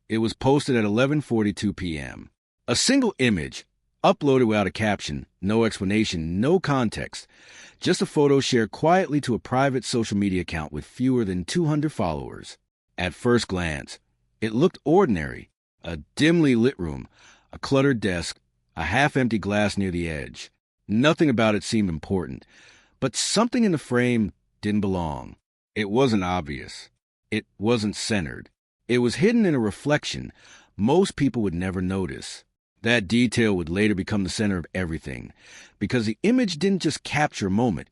It was posted at 11:42 p.m. A single image, uploaded without a caption, no explanation, no context. Just a photo shared quietly to a private social media account with fewer than 200 followers. At first glance, it looked ordinary. A dimly lit room, a cluttered desk, a half-empty glass near the edge. Nothing about it seemed important, but something in the frame didn't belong. It wasn't obvious. It wasn't centered. It was hidden in a reflection most people would never notice. That detail would later become the center of everything, because the image didn't just capture a moment,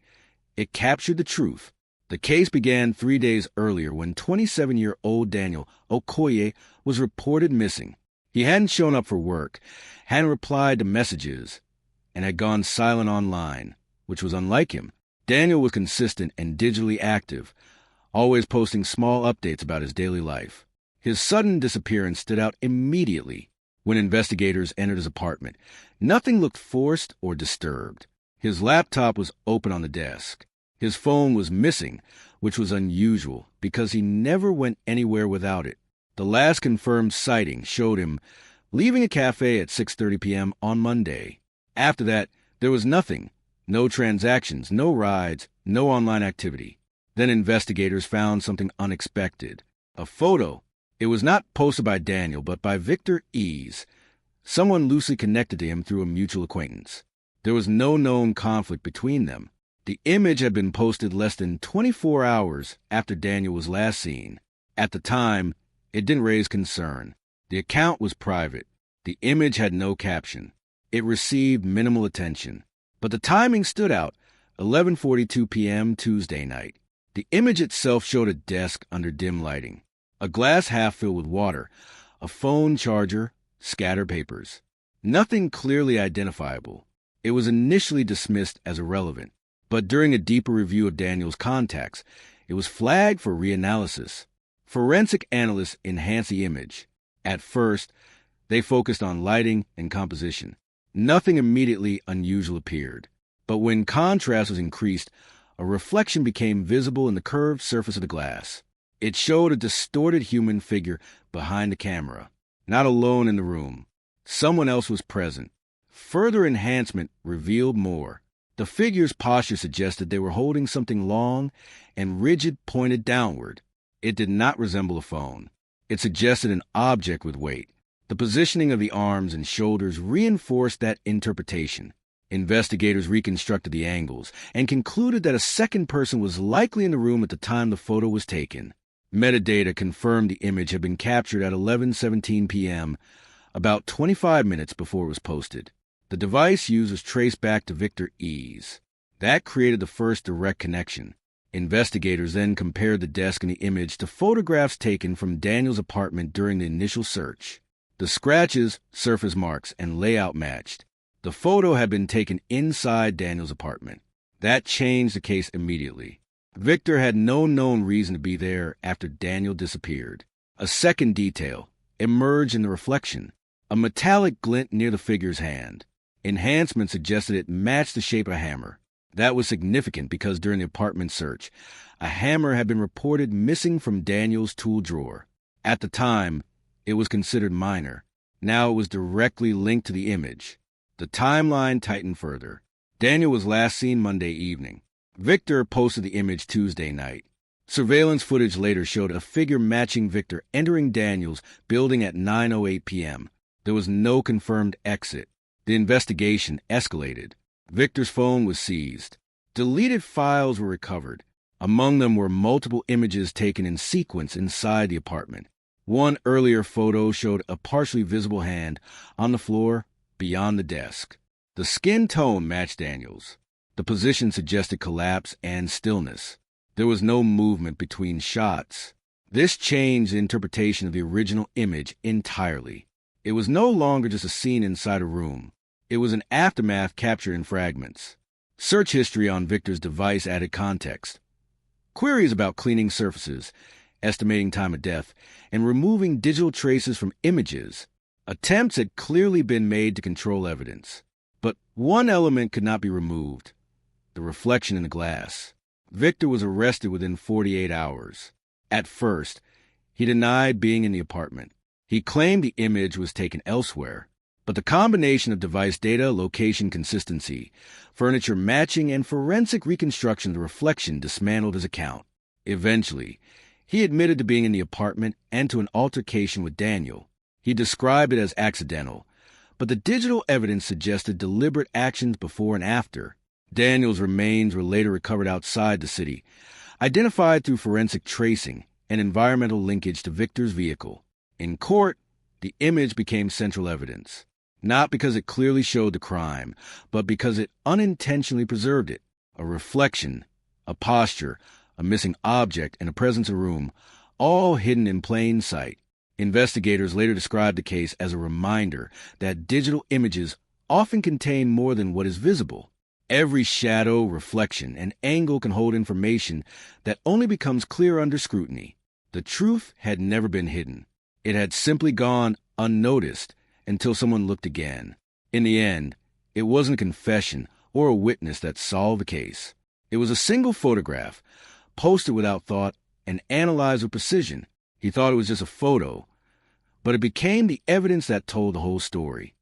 it captured the truth. The case began 3 days earlier when 27-year-old Daniel Okoye was reported missing. He hadn't shown up for work, hadn't replied to messages, and had gone silent online, which was unlike him. Daniel was consistent and digitally active, always posting small updates about his daily life. His sudden disappearance stood out immediately when investigators entered his apartment. Nothing looked forced or disturbed. His laptop was open on the desk. His phone was missing, which was unusual because he never went anywhere without it. The last confirmed sighting showed him leaving a cafe at 6:30 p.m. on Monday. After that, there was nothing. No transactions, no rides, no online activity. Then investigators found something unexpected. A photo. It was not posted by Daniel, but by Victor Ease, someone loosely connected to him through a mutual acquaintance. There was no known conflict between them. The image had been posted less than 24 hours after Daniel was last seen. At the time, it didn't raise concern. The account was private. The image had no caption. It received minimal attention. But the timing stood out, 11:42 p.m. Tuesday night. The image itself showed a desk under dim lighting, a glass half filled with water, a phone charger, scattered papers. Nothing clearly identifiable. It was initially dismissed as irrelevant, but during a deeper review of Daniel's contacts, it was flagged for reanalysis. Forensic analysts enhanced the image. At first, they focused on lighting and composition. Nothing immediately unusual appeared. But when contrast was increased, a reflection became visible in the curved surface of the glass. It showed a distorted human figure behind the camera, not alone in the room. Someone else was present. Further enhancement revealed more. The figure's posture suggested they were holding something long and rigid pointed downward. It did not resemble a phone. It suggested an object with weight. The positioning of the arms and shoulders reinforced that interpretation. Investigators reconstructed the angles and concluded that a second person was likely in the room at the time the photo was taken. Metadata confirmed the image had been captured at 11:17 p.m., about 25 minutes before it was posted. The device used was traced back to Victor Ease. That created the first direct connection. Investigators then compared the desk and the image to photographs taken from Daniel's apartment during the initial search. The scratches, surface marks, and layout matched. The photo had been taken inside Daniel's apartment. That changed the case immediately. Victor had no known reason to be there after Daniel disappeared. A second detail emerged in the reflection, a metallic glint near the figure's hand. Enhancement suggested it matched the shape of a hammer. That was significant because during the apartment search, a hammer had been reported missing from Daniel's tool drawer. At the time, it was considered minor. Now it was directly linked to the image. The timeline tightened further. Daniel was last seen Monday evening. Victor posted the image Tuesday night. Surveillance footage later showed a figure matching Victor entering Daniel's building at 9:08 p.m. There was no confirmed exit. The investigation escalated. Victor's phone was seized. Deleted files were recovered. Among them were multiple images taken in sequence inside the apartment. One earlier photo showed a partially visible hand on the floor beyond the desk. The skin tone matched Daniel's. The position suggested collapse and stillness. There was no movement between shots. This changed the interpretation of the original image entirely. It was no longer just a scene inside a room. It was an aftermath captured in fragments. Search history on Victor's device added context. Queries about cleaning surfaces, estimating time of death, and removing digital traces from images. Attempts had clearly been made to control evidence. But one element could not be removed: the reflection in the glass. Victor was arrested within 48 hours. At first, he denied being in the apartment. He claimed the image was taken elsewhere, but the combination of device data, location consistency, furniture matching, and forensic reconstruction of the reflection dismantled his account. Eventually, he admitted to being in the apartment and to an altercation with Daniel. He described it as accidental, but the digital evidence suggested deliberate actions before and after. Daniel's remains were later recovered outside the city, identified through forensic tracing and environmental linkage to Victor's vehicle. In court, the image became central evidence, not because it clearly showed the crime, but because it unintentionally preserved it. A reflection, a posture, a missing object, and a presence of room, all hidden in plain sight. Investigators later described the case as a reminder that digital images often contain more than what is visible. Every shadow, reflection, and angle can hold information that only becomes clear under scrutiny. The truth had never been hidden. It had simply gone unnoticed until someone looked again. In the end, it wasn't a confession or a witness that solved the case. It was a single photograph, posted without thought and analyzed with precision. He thought it was just a photo, but it became the evidence that told the whole story.